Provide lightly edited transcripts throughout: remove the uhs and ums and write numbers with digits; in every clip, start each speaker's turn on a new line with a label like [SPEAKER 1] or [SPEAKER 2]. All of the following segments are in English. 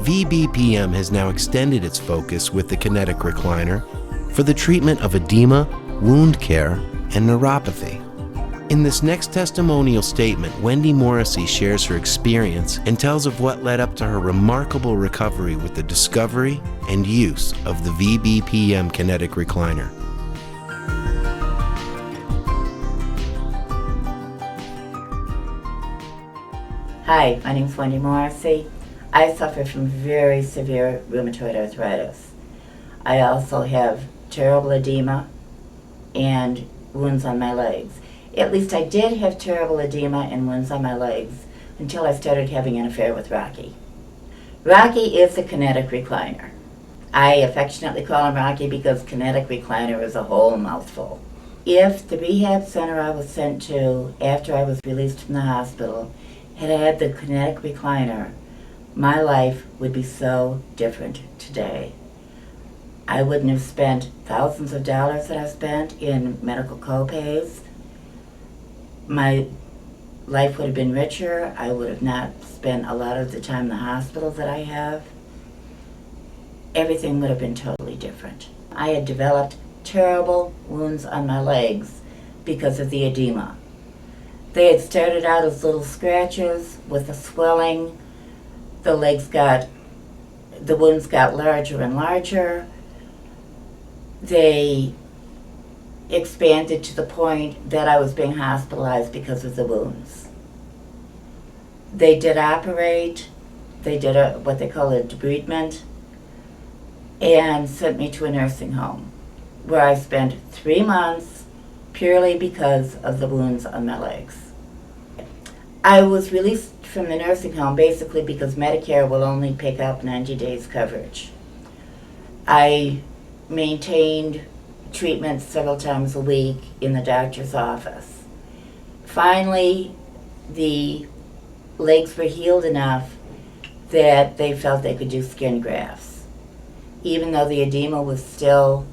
[SPEAKER 1] vBPM has now extended its focus with the Kinetic Recliner for the treatment of edema, wound care, and neuropathy. In this next testimonial statement, Wendy Morrissey shares her experience and tells of what led up to her remarkable recovery with the discovery and use of the vBPM Kinetic Recliner.
[SPEAKER 2] Hi, my name is Wendy Morrissey. I suffer from very severe rheumatoid arthritis. I also have terrible edema and wounds on my legs. At least I did have terrible edema and wounds on my legs until I started having an affair with Rocky. Rocky is the Kinetic Recliner. I affectionately call him Rocky because Kinetic Recliner is a whole mouthful. If the rehab center I was sent to after I was released from the hospital had had the Kinetic Recliner, my life would be so different today. I wouldn't have spent thousands of dollars that I've spent in medical co-pays. My life would have been richer. I would have not spent a lot of the time in the hospital that I have. Everything would have been totally different. I had developed terrible wounds on my legs because of the edema. They had started out as little scratches with the swelling. The wounds got larger and larger. They expanded to the point that I was being hospitalized because of the wounds. They did operate. They did what they call a debridement and sent me to a nursing home where I spent 3 months purely because of the wounds on my legs. I was released from the nursing home basically because Medicare will only pick up 90 days coverage. I maintained treatments several times a week in the doctor's office. Finally, the legs were healed enough that they felt they could do skin grafts. Even though the edema was still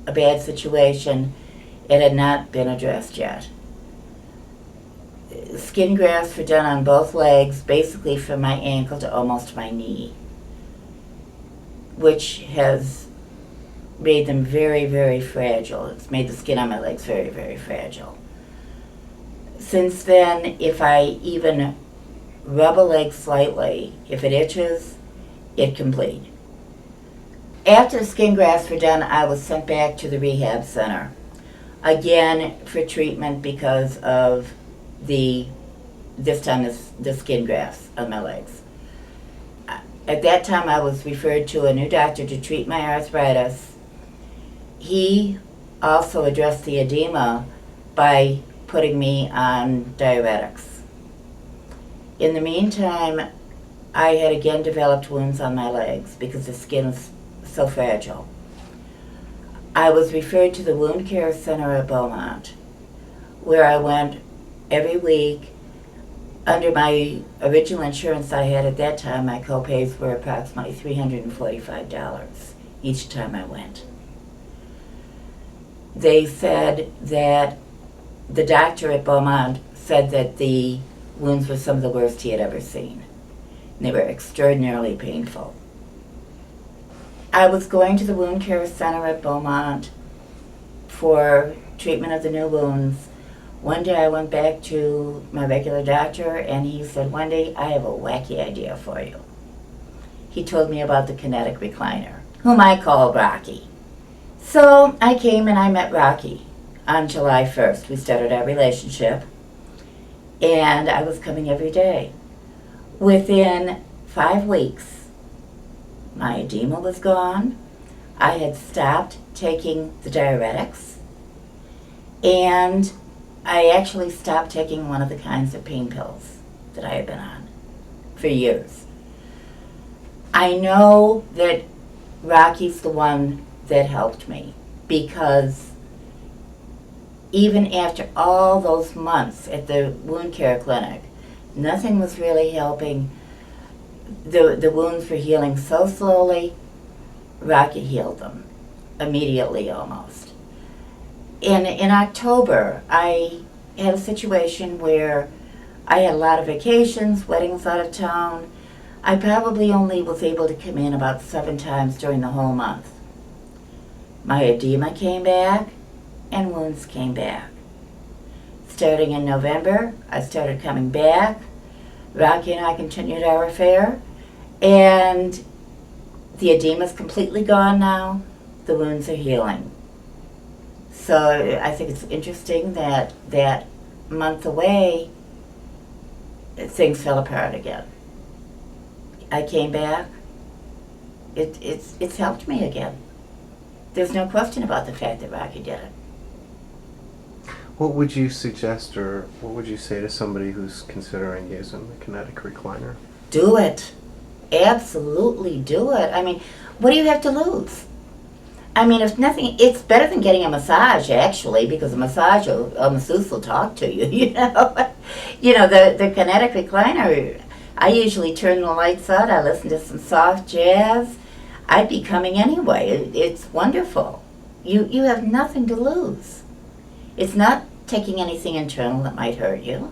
[SPEAKER 2] a bad situation, it had not been addressed yet. Skin grafts were done on both legs, basically from my ankle to almost my knee, which has made them very, very fragile. It's made the skin on my legs very, very fragile. Since then, if I even rub a leg slightly, if it itches, it can bleed. After the skin grafts were done, I was sent back to the rehab center, again for treatment because of the skin grafts on my legs. At that time, I was referred to a new doctor to treat my arthritis. He also addressed the edema by putting me on diuretics. In the meantime, I had again developed wounds on my legs because the skin is so fragile. I was referred to the wound care center at Beaumont, where I went every week. Under my original insurance I had at that time, my co-pays were approximately $345 each time I went. They said that the doctor at Beaumont said that the wounds were some of the worst he had ever seen. And they were extraordinarily painful. I was going to the wound care center at Beaumont for treatment of the new wounds. One day I went back to my regular doctor and he said, "Wendy, I have a wacky idea for you." He told me about the Kinetic Recliner, whom I call Rocky. So I came and I met Rocky on July 1st. We started our relationship and I was coming every day. Within 5 weeks, my edema was gone. I had stopped taking the diuretics and I actually stopped taking one of the kinds of pain pills that I had been on for years. I know that Rocky's the one that helped me because even after all those months at the wound care clinic, nothing was really helping. The wounds were healing so slowly. Rocky healed them immediately almost. In October, I had a situation where I had a lot of vacations, weddings out of town. I probably only was able to come in about 7 times during the whole month. My edema came back and wounds came back. Starting in November, I started coming back. Rocky and I continued our affair, and the edema's completely gone now. The wounds are healing. So I think it's interesting that that month away, things fell apart again. I came back. It's helped me again. There's no question about the fact that Rocky did it.
[SPEAKER 3] What would you suggest, or what would you say to somebody who's considering using the Kinetic Recliner?
[SPEAKER 2] Do it. Absolutely do it. I mean, what do you have to lose? I mean, if nothing, it's better than getting a massage, actually, because a masseuse will talk to you, you know. You know, the Kinetic Recliner, I usually turn the lights out, I listen to some soft jazz. I'd be coming anyway. It's wonderful. You have nothing to lose. It's not taking anything internal that might hurt you.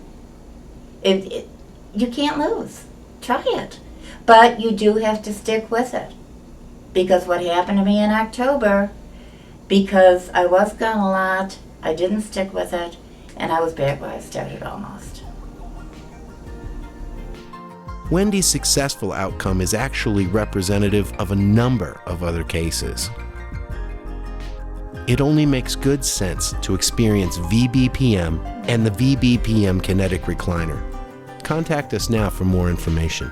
[SPEAKER 2] You can't lose. Try it. But you do have to stick with it. Because what happened to me in October, because I was gone a lot, I didn't stick with it, and I was back where I started almost.
[SPEAKER 1] Wendy's successful outcome is actually representative of a number of other cases. It only makes good sense to experience vBPM and the vBPM Kinetic Recliner. Contact us now for more information.